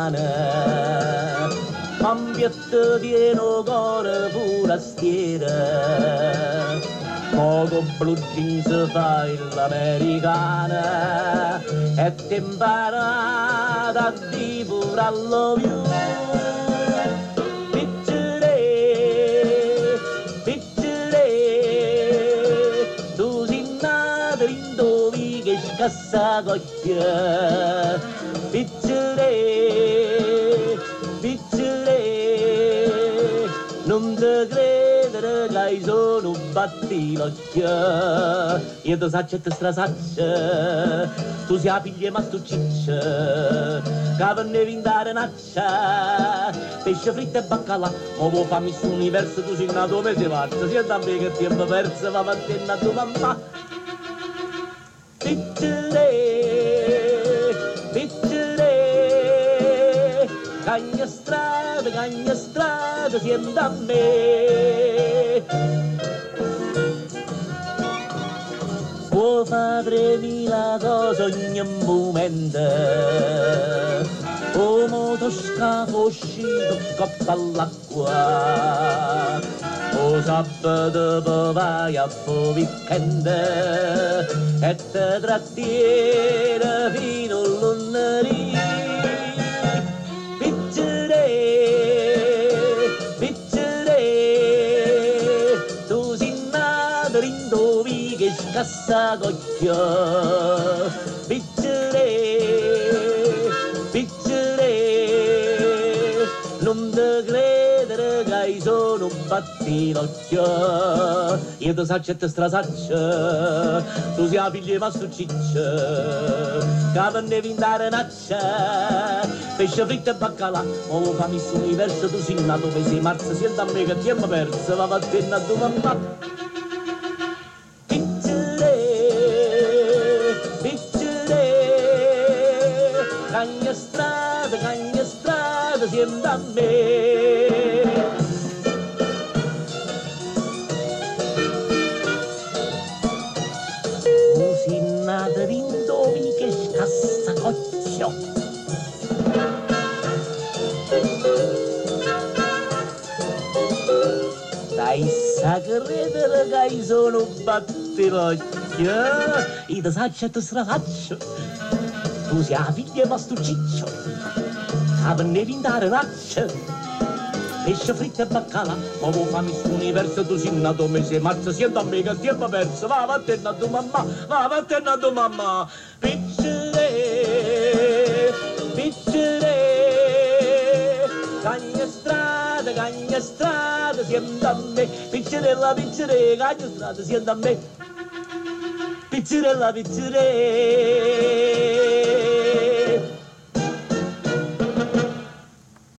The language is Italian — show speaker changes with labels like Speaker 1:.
Speaker 1: americana, un piatto pieno cuore forastiera, poco blue jeans fai l'americana e ti imparata a dire pure I love you. Tu sei nato in dove che scassa cocchia, piccere, non te credere che sono batti l'occhio, io ti saccio e ti strasaccio, tu sei figlia ma tu ciccia, che per ne vindare naccia, pesce fritto e baccalà, ma vuoi fammi su universo, tu sei nato mese marzo, sia da me che tempo perso, va mantenere a tua mamma. Piccere, cagna strada, siendo a me. Può fare mille cose ogni momento, o motoscafo uscito coppa all'acqua, o sabato vai a po' weekend e te trattiene fino a lunedì. Tu sei nato in dove che scassa cocchio, piccere, non te credere che sono batti l'occhio, io ti saccio e ti strasaccio, tu sei figlia ma su ciccia, che per ne vindare naccia, pesce fritto e baccalà, o fammi su universo, tu sei nato mese marzo, siendo a me che tempo perso, va a tenere a tua mamma. Cagna strada, siendo a me. Tu sei nato in dove che scassa cocchio, dai sa credere che sono batti l'occhio, io ti saccio e ti strasaccio, tu sei la figlia ma stu ciccio, che per ne vindare naccia, pesce fritto e baccalà, ma vuoi fammi su universo, tu sei nato mese marzo, siendo a me che tempo perso, va a tenere a tua mamma, va a tenere a tua mamma. Piccere, cagna strada, siendo a me, piccerella, cagna strada, siendo a me, piccerella,